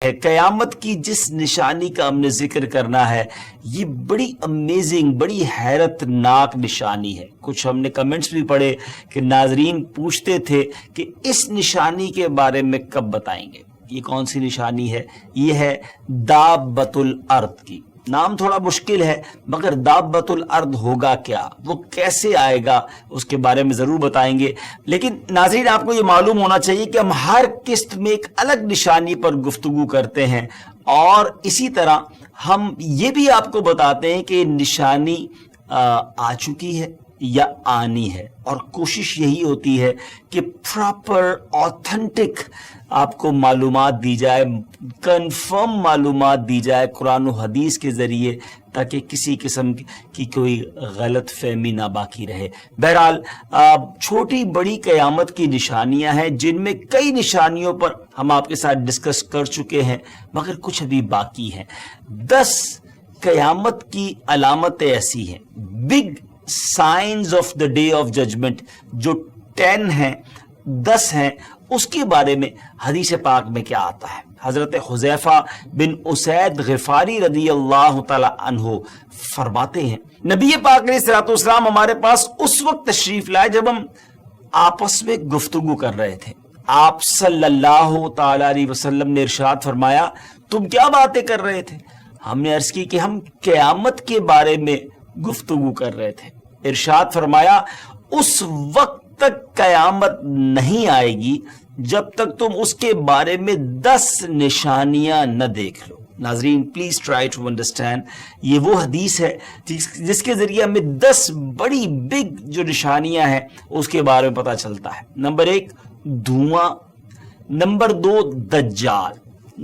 قیامت کی جس نشانی کا ہم نے ذکر کرنا ہے یہ بڑی امیزنگ، بڑی حیرت ناک نشانی ہے۔ کچھ ہم نے کمنٹس بھی پڑھے کہ ناظرین پوچھتے تھے کہ اس نشانی کے بارے میں کب بتائیں گے۔ یہ کون سی نشانی ہے؟ یہ ہے دابۃ الارض کی۔ نام تھوڑا مشکل ہے مگر دابۃ الارض ہوگا کیا، وہ کیسے آئے گا، اس کے بارے میں ضرور بتائیں گے۔ لیکن ناظرین آپ کو یہ معلوم ہونا چاہیے کہ ہم ہر قسط میں ایک الگ نشانی پر گفتگو کرتے ہیں، اور اسی طرح ہم یہ بھی آپ کو بتاتے ہیں کہ نشانی آ چکی ہے یا آنی ہے، اور کوشش یہی ہوتی ہے کہ پراپر آتھنٹک آپ کو معلومات دی جائے، کنفرم معلومات دی جائے قرآن و حدیث کے ذریعے، تاکہ کسی قسم کی کوئی غلط فہمی نہ باقی رہے۔ بہرحال چھوٹی بڑی قیامت کی نشانیاں ہیں، جن میں کئی نشانیوں پر ہم آپ کے ساتھ ڈسکس کر چکے ہیں مگر کچھ ابھی باقی ہیں۔ 10 قیامت کی علامتیں ایسی ہیں، big signs of the day of judgement, جو 10 ہیں، 10 ہیں، اس کے بارے میں حدیث پاک میں کیا آتا ہے۔ حضرت حذیفہ بن اسید غفاری رضی اللہ تعالی عنہ فرماتے ہیں، نبی پاک علیہ الصلوۃ والسلام ہمارے پاس اس وقت تشریف لائے جب ہم آپس میں گفتگو کر رہے تھے۔ آپ صلی اللہ تعالی علیہ وسلم نے ارشاد فرمایا، تم کیا باتیں کر رہے تھے؟ ہم نے عرض کی کہ ہم قیامت کے بارے میں گفتگو کر رہے تھے۔ ارشاد فرمایا، اس وقت تک قیامت نہیں آئے گی جب تک تم اس کے بارے میں 10 نشانیاں نہ دیکھ لو۔ ناظرین پلیز ٹرائی ٹو انڈرسٹینڈ، یہ وہ حدیث ہے جس کے ذریعے ہمیں 10 بڑی بگ جو نشانیاں ہیں اس کے بارے میں پتہ چلتا ہے۔ نمبر 1 دھواں، نمبر 2 دجال،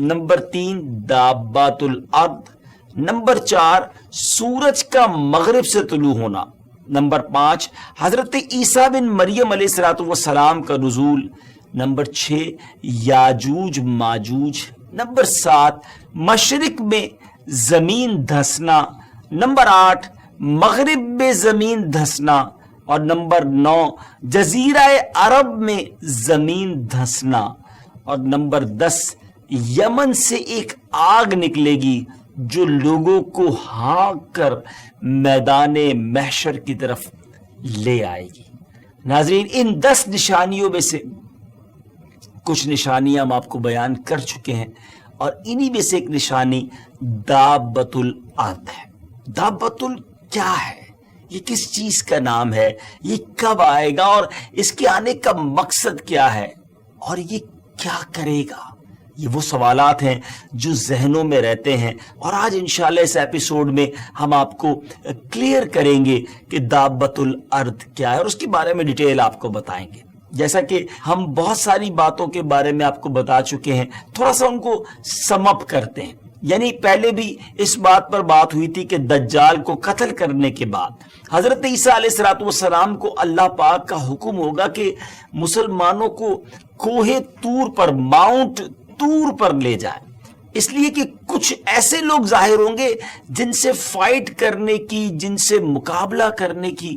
نمبر 3 دابۃ الارض، نمبر 4 سورج کا مغرب سے طلوع ہونا، نمبر 5 حضرت عیسیٰ بن مریم علیہ الصلوۃ والسلام کا نزول، نمبر 6 یاجوج ماجوج، نمبر 7 مشرق میں زمین دھسنا، نمبر 8 مغرب میں زمین دھسنا، اور نمبر 9 جزیرہ عرب میں زمین دھسنا، اور نمبر 10 یمن سے ایک آگ نکلے گی جو لوگوں کو ہانک کر میدان محشر کی طرف لے آئے گی۔ ناظرین ان 10 نشانیوں میں سے کچھ نشانیاں ہم آپ کو بیان کر چکے ہیں، اور انہی میں سے ایک نشانی دابۃ الارض ہے۔ دابۃ کیا ہے؟ یہ کس چیز کا نام ہے؟ یہ کب آئے گا اور اس کے آنے کا مقصد کیا ہے؟ اور یہ کیا کرے گا؟ یہ وہ سوالات ہیں جو ذہنوں میں رہتے ہیں، اور آج انشاءاللہ اس ایپیسوڈ میں ہم آپ کو کلیئر کریں گے کہ دابۃ الارض کیا ہے، اور اس کے بارے میں ڈیٹیل آپ کو بتائیں گے۔ جیسا کہ ہم بہت ساری باتوں کے بارے میں آپ کو بتا چکے ہیں، تھوڑا سا ان کو سم اپ کرتے ہیں۔ یعنی پہلے بھی اس بات پر بات ہوئی تھی کہ دجال کو قتل کرنے کے بعد حضرت عیسیٰ علیہ الصلوۃ والسلام کو اللہ پاک کا حکم ہوگا کہ مسلمانوں کو کوہ طور پر، ماؤنٹ طور پر لے جائے، اس لیے کہ کچھ ایسے لوگ ظاہر ہوں گے جن سے فائٹ کرنے کی، جن سے مقابلہ کرنے کی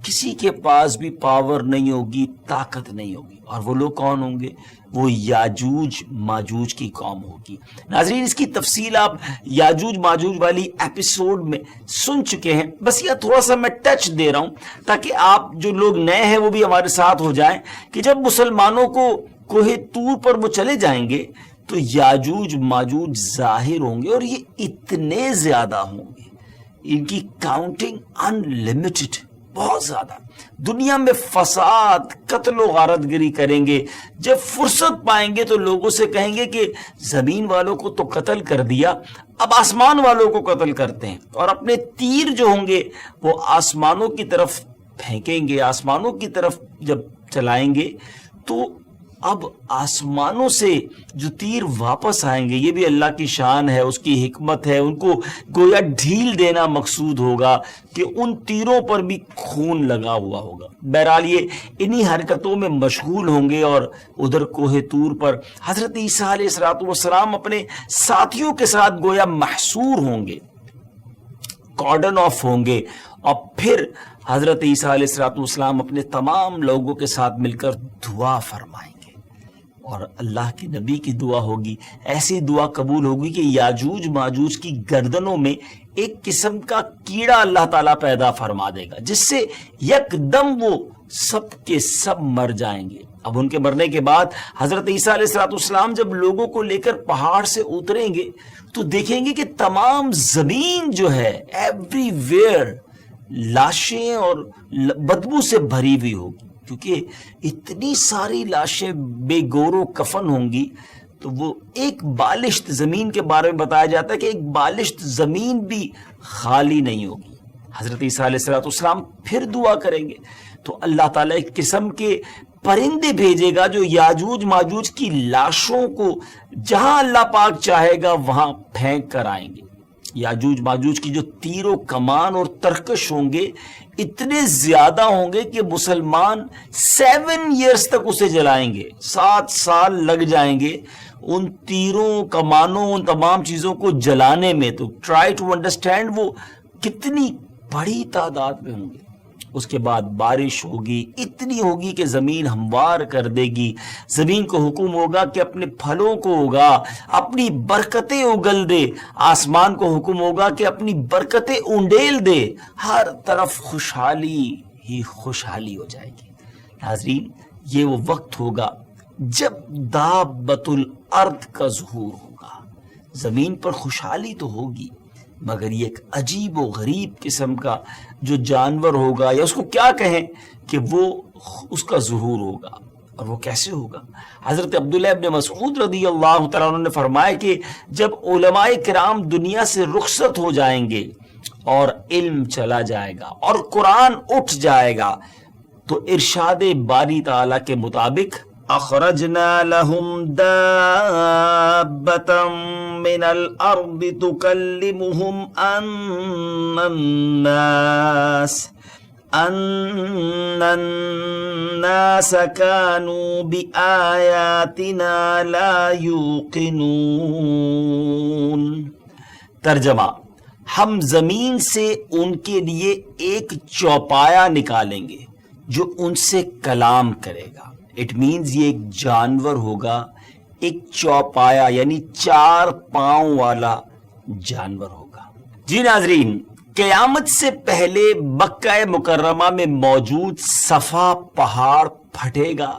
کسی کے پاس بھی پاور نہیں ہوگی، طاقت نہیں ہوگی۔ اور وہ لوگ کون ہوں گے؟ وہ یاجوج ماجوج کی قوم ہوگی۔ ناظرین اس کی تفصیل آپ یاجوج ماجوج والی ایپیسوڈ میں سن چکے ہیں، بس یہ تھوڑا سا میں ٹچ دے رہا ہوں تاکہ آپ جو لوگ نئے ہیں وہ بھی ہمارے ساتھ ہو جائیں، کہ جب مسلمانوں کو کوہ طور پر وہ چلے جائیں گے تو یاجوج ماجوج ظاہر ہوں گے، اور یہ اتنے زیادہ ہوں گے، ان کی کاؤنٹنگ ان لمیٹڈ، بہت زیادہ، دنیا میں فساد، قتل و غارت گری کریں گے۔ جب فرصت پائیں گے تو لوگوں سے کہیں گے کہ زمین والوں کو تو قتل کر دیا، اب آسمان والوں کو قتل کرتے ہیں، اور اپنے تیر جو ہوں گے وہ آسمانوں کی طرف پھینکیں گے۔ آسمانوں کی طرف جب چلائیں گے تو اب آسمانوں سے جو تیر واپس آئیں گے، یہ بھی اللہ کی شان ہے، اس کی حکمت ہے، ان کو گویا ڈھیل دینا مقصود ہوگا کہ ان تیروں پر بھی خون لگا ہوا ہوگا۔ بہرحال یہ انہی حرکتوں میں مشغول ہوں گے، اور ادھر کوہ طور پر حضرت عیسیٰ علیہ الصلوۃ والسلام اپنے ساتھیوں کے ساتھ گویا محصور ہوں گے، کارڈن آف ہوں گے، اور پھر حضرت عیسیٰ علیہ الصلوۃ والسلام اپنے تمام لوگوں کے ساتھ مل کر دعا فرمائیں گے۔ اور اللہ کے نبی کی دعا ہوگی، ایسی دعا قبول ہوگی کہ یاجوج ماجوج کی گردنوں میں ایک قسم کا کیڑا اللہ تعالیٰ پیدا فرما دے گا، جس سے یک دم وہ سب کے سب مر جائیں گے۔ اب ان کے مرنے کے بعد حضرت عیسیٰ علیہ السلام جب لوگوں کو لے کر پہاڑ سے اتریں گے تو دیکھیں گے کہ تمام زمین جو ہے ایوری ویئر لاشیں اور بدبو سے بھری ہوئی ہوگی، کیونکہ اتنی ساری لاشیں بے گور و کفن ہوں گی۔ تو وہ ایک بالشت زمین کے بارے میں بتایا جاتا ہے کہ ایک بالشت زمین بھی خالی نہیں ہوگی۔ حضرت عیسیٰ علیہ السلام پھر دعا کریں گے تو اللہ تعالیٰ ایک قسم کے پرندے بھیجے گا جو یاجوج ماجوج کی لاشوں کو جہاں اللہ پاک چاہے گا وہاں پھینک کر آئیں گے۔ یاجوج ماجوج کی جو تیر و کمان اور ترکش ہوں گے اتنے زیادہ ہوں گے کہ مسلمان 7 ایئرز تک اسے جلائیں گے، 7 سال لگ جائیں گے ان تیروں کمانوں ان تمام چیزوں کو جلانے میں۔ تو ٹرائی ٹو انڈرسٹینڈ وہ کتنی بڑی تعداد میں ہوں گے۔ اس کے بعد بارش ہوگی، اتنی ہوگی کہ زمین ہموار کر دے گی۔ زمین کو حکم ہوگا کہ اپنے پھلوں کو اگا، اپنی برکتیں اگل دے۔ آسمان کو حکم ہوگا کہ اپنی برکتیں انڈیل دے۔ ہر طرف خوشحالی ہی خوشحالی ہو جائے گی۔ ناظرین، یہ وہ وقت ہوگا جب دابۃ الارض کا ظہور ہوگا۔ زمین پر خوشحالی تو ہوگی، مگر یہ ایک عجیب و غریب قسم کا جو جانور ہوگا، یا اس کو کیا کہیں، کہ وہ اس کا ظہور ہوگا۔ اور وہ کیسے ہوگا؟ حضرت عبداللہ ابن مسعود رضی اللہ تعالیٰ عنہ نے فرمایا کہ جب علماء کرام دنیا سے رخصت ہو جائیں گے اور علم چلا جائے گا اور قرآن اٹھ جائے گا تو ارشاد باری تعالیٰ کے مطابق اخرجنا لهم دابة من الارض تكلمهم ان الناس كانوا بآياتنا لا يوقنون۔ ترجمہ، ہم زمین سے ان کے لیے ایک چوپایا نکالیں گے جو ان سے کلام کرے گا۔ اٹ مینز یہ ایک جانور ہوگا، ایک چوپایا یعنی 4 پاؤں والا جانور ہوگا۔ جی ناظرین، قیامت سے پہلے مکہ مکرمہ میں موجود صفا پہاڑ پھٹے گا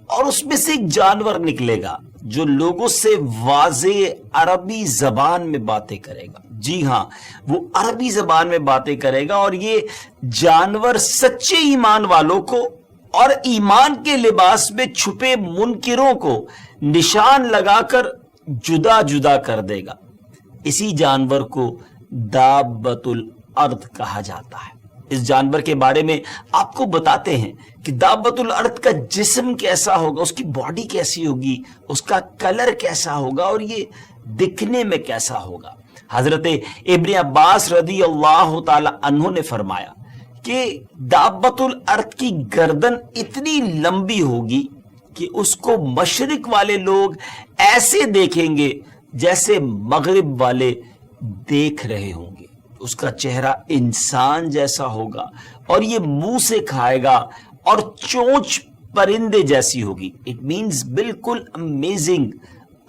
اور اس میں سے ایک جانور نکلے گا جو لوگوں سے واضح عربی زبان میں باتیں کرے گا۔ جی ہاں، وہ عربی زبان میں باتیں کرے گا، اور یہ جانور سچے ایمان والوں کو اور ایمان کے لباس میں چھپے منکروں کو نشان لگا کر جدا جدا کر دے گا۔ اسی جانور کو دابۃ الارض کہا جاتا ہے۔ اس جانور کے بارے میں آپ کو بتاتے ہیں کہ دابۃ الارض کا جسم کیسا ہوگا، اس کی باڈی کیسی ہوگی، اس کا کلر کیسا ہوگا، اور یہ دکھنے میں کیسا ہوگا۔ حضرت ابن عباس رضی اللہ تعالی عنہ نے فرمایا کہ دابۃ الارض کی گردن اتنی لمبی ہوگی کہ اس کو مشرق والے لوگ ایسے دیکھیں گے جیسے مغرب والے دیکھ رہے ہوں گے۔ اس کا چہرہ انسان جیسا ہوگا اور یہ منہ سے کھائے گا اور چونچ پرندے جیسی ہوگی۔ اٹ مینز بالکل امیزنگ،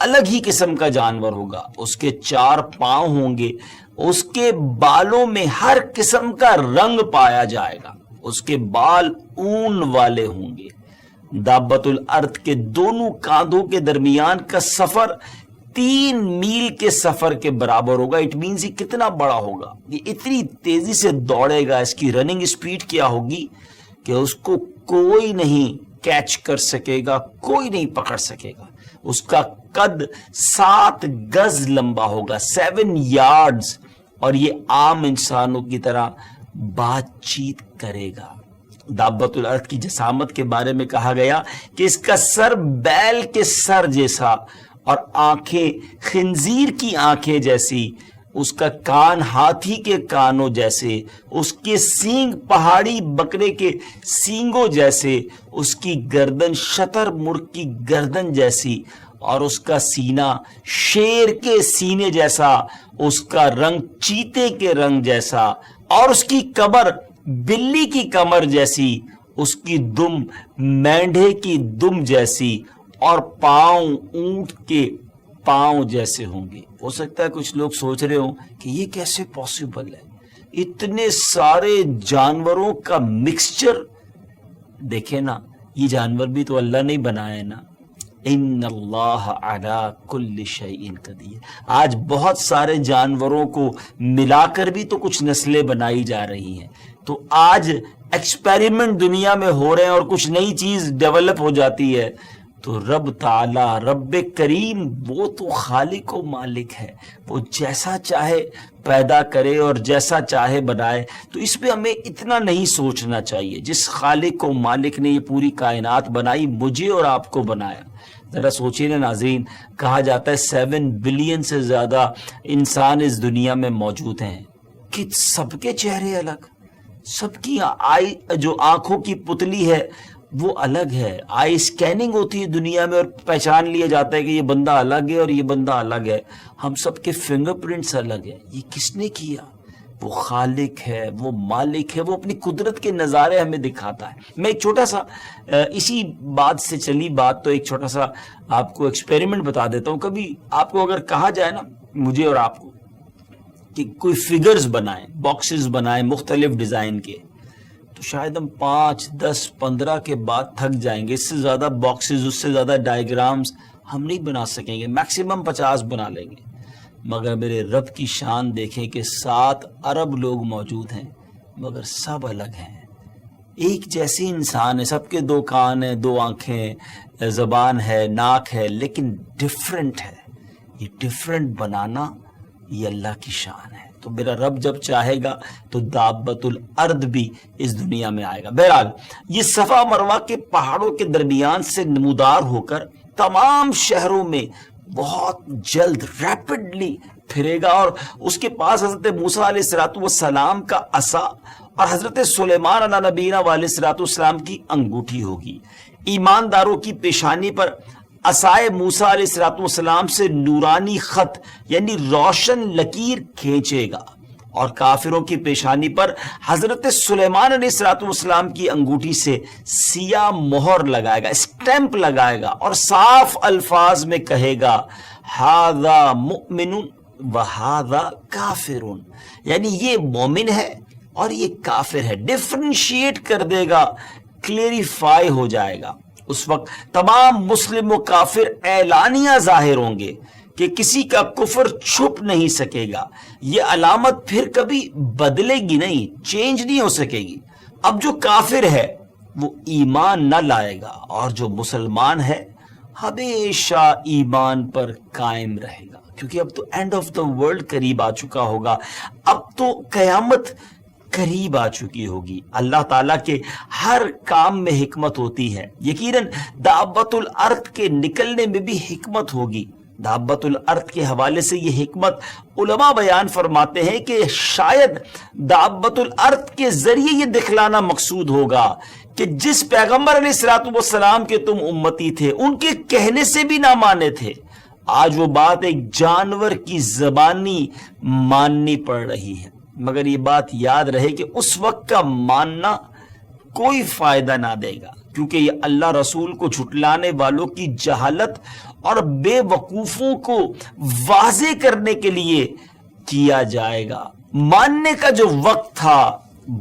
الگ ہی قسم کا جانور ہوگا۔ اس کے 4 پاؤں ہوں گے، اس کے بالوں میں ہر قسم کا رنگ پایا جائے گا، اس کے بال اون والے ہوں گے۔ دابۃ الارض کے دونوں کاندھوں کے درمیان کا سفر 3 میل کے سفر کے برابر ہوگا۔ اٹ مینز یہ کتنا بڑا ہوگا، یہ اتنی تیزی سے دوڑے گا، اس کی رننگ سپیڈ کیا ہوگی کہ اس کو کوئی نہیں کیچ کر سکے گا، کوئی نہیں پکڑ سکے گا۔ اس کا قد 7 گز لمبا ہوگا، 7 یارڈز، اور یہ عام انسانوں کی طرح بات چیت کرے گا۔ دابۃ الارض کی جسامت کے بارے میں کہا گیا کہ اس کا سر بیل کے سر جیسا اور آنکھیں خنزیر کی آنکھیں جیسی، اس کا کان ہاتھی کے کانوں جیسے، اس کے سینگ پہاڑی بکرے کے سینگوں جیسے، اس کی گردن شتر مرغ کی گردن جیسی، اور اس کا سینہ شیر کے سینے جیسا، اس کا رنگ چیتے کے رنگ جیسا، اور اس کی کمر بلی کی کمر جیسی، اس کی دم مینڈھے کی دم جیسی، اور پاؤں اونٹ کے پاؤں جیسے ہوں گے. ہو سکتا ہے کچھ لوگ سوچ رہے ہوں کہ یہ کیسے پاسبل ہے, اتنے سارے جانوروں کا مکسچر. دیکھیں نا, یہ جانور بھی تو اللہ نے بنائے نا. ان اللہ علی کل شیء قدیر. آج بہت سارے جانوروں کو ملا کر بھی تو کچھ نسلیں بنائی جا رہی ہیں. تو آج ایکسپیریمنٹ دنیا میں ہو رہے ہیں اور کچھ نئی چیز ڈیولپ ہو جاتی ہے. تو رب تعالی, رب کریم, وہ تو خالق و مالک ہے, وہ جیسا چاہے پیدا کرے اور جیسا چاہے بنائے. تو اس پہ ہمیں اتنا نہیں سوچنا چاہیے. جس خالق و مالک نے یہ پوری کائنات بنائی, مجھے اور آپ کو بنایا. ذرا سوچیے نا ناظرین, کہا جاتا ہے 7 بلین سے زیادہ انسان اس دنیا میں موجود ہیں, کہ سب کے چہرے الگ, سب کی آئی جو آنکھوں کی پتلی ہے وہ الگ ہے. آئی اسکیننگ ہوتی ہے دنیا میں اور پہچان لیا جاتا ہے کہ یہ بندہ الگ ہے اور یہ بندہ الگ ہے. ہم سب کے فنگر پرنٹس الگ ہیں. یہ کس نے کیا؟ وہ خالق ہے, وہ مالک ہے, وہ اپنی قدرت کے نظارے ہمیں دکھاتا ہے. میں ایک چھوٹا سا اسی بات سے چلی بات, تو ایک چھوٹا سا آپ کو ایکسپیریمنٹ بتا دیتا ہوں. کبھی آپ کو اگر کہا جائے نا, مجھے اور آپ کو, کہ کوئی فگرز بنائیں, باکسز بنائیں مختلف ڈیزائن کے, تو شاید ہم 5, 10, 15 کے بعد تھک جائیں گے. اس سے زیادہ باکسز, اس سے زیادہ ڈائیگرامز ہم نہیں بنا سکیں گے. میکسیمم 50 بنا لیں گے. مگر میرے رب کی شان دیکھیں کہ 7 ارب لوگ موجود ہیں, مگر سب الگ ہیں. ایک جیسے انسان ہے, سب کے 2 کان ہیں, 2 آنکھیں, زبان ہے, ناک ہے, لیکن ڈفرینٹ ہے. یہ ڈفرینٹ بنانا یہ اللہ کی شان ہے. تو میرا رب جب چاہے گا تو دابت الارض بھی اس دنیا میں آئے گا. بہرحال یہ صفا مروہ کے پہاڑوں کے درمیان سے نمودار ہو کر تمام شہروں میں بہت جلد ریپڈلی پھرے گا, اور اس کے پاس حضرت موسیٰ علیہ الصلوۃ والسلام کا عصا اور حضرت سلیمان علیہ نبینا علیہ الصلوۃ والسلام کی انگوٹھی ہوگی. ایمانداروں کی پیشانی پر عصائے موسیٰ علیہ الصلوۃ والسلام سے نورانی خط یعنی روشن لکیر کھینچے گا, اور کافروں کی پیشانی پر حضرت سلیمان علیہ الصلوۃ والسلام کی انگوٹھی سے سیاہ مہر لگائے گا, اسٹیمپ لگائے گا, اور صاف الفاظ میں کہے گا ھذا مؤمن وھذا کافر, یعنی یہ مومن ہے اور یہ کافر ہے. ڈفرینشیٹ کر دے گا, کلیریفائی ہو جائے گا. اس وقت تمام مسلم و کافر اعلانیہ ظاہر ہوں گے کہ کسی کا کفر چھپ نہیں سکے گا. یہ علامت پھر کبھی بدلے گی نہیں, چینج نہیں ہو سکے گی. اب جو کافر ہے وہ ایمان نہ لائے گا, اور جو مسلمان ہے ہمیشہ ایمان پر قائم رہے گا, کیونکہ اب تو اینڈ آف دا ورلڈ قریب آ چکا ہوگا. اب تو قیامت قریب آ چکی ہوگی. اللہ تعالیٰ کے ہر کام میں حکمت ہوتی ہے. یقیناً دابت الارض کے نکلنے میں بھی حکمت ہوگی. دابت الارض کے حوالے سے یہ حکمت علماء بیان فرماتے ہیں کہ شاید دابت الارض کے ذریعے یہ دکھلانا مقصود ہوگا کہ جس پیغمبر علیہ الصلوۃ والسلام کے تم امتی تھے, ان کے کہنے سے بھی نہ مانے تھے, آج وہ بات ایک جانور کی زبانی ماننی پڑ رہی ہے. مگر یہ بات یاد رہے کہ اس وقت کا ماننا کوئی فائدہ نہ دے گا, کیونکہ یہ اللہ رسول کو جھٹلانے والوں کی جہالت اور بے وقوفوں کو واضح کرنے کے لیے کیا جائے گا. ماننے کا جو وقت تھا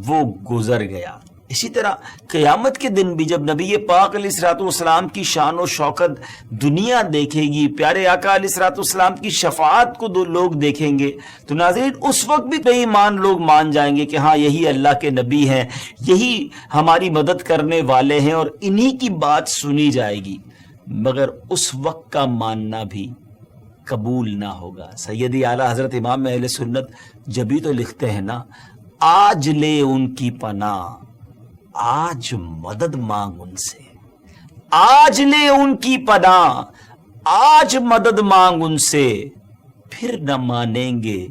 وہ گزر گیا. اسی طرح قیامت کے دن بھی جب نبی پاک علیہ الصلوۃ والسلام کی شان و شوکت دنیا دیکھے گی, پیارے آقا علیہ الصلوۃ والسلام کی شفاعت کو لوگ دیکھیں گے, تو ناظرین اس وقت بھی بے ایمان لوگ مان جائیں گے کہ ہاں یہی اللہ کے نبی ہیں, یہی ہماری مدد کرنے والے ہیں, اور انہی کی بات سنی جائے گی. مگر اس وقت کا ماننا بھی قبول نہ ہوگا. سیدی اعلیٰ حضرت امام اہل سنت جبھی تو لکھتے ہیں نا, آج لے ان کی پناہ, آج مدد مانگ ان سے, آج لے ان کی پناہ, آج مدد مانگ ان سے, پھر نہ مانیں گے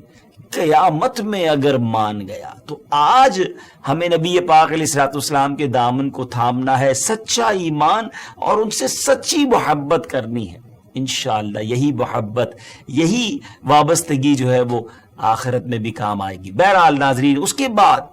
قیامت میں اگر مان گیا. تو آج ہمیں نبی پاک علیہ الصلوۃ والسلام کے دامن کو تھامنا ہے, سچا ایمان اور ان سے سچی محبت کرنی ہے. انشاءاللہ یہی محبت, یہی وابستگی جو ہے وہ آخرت میں بھی کام آئے گی. بہرحال ناظرین, اس کے بعد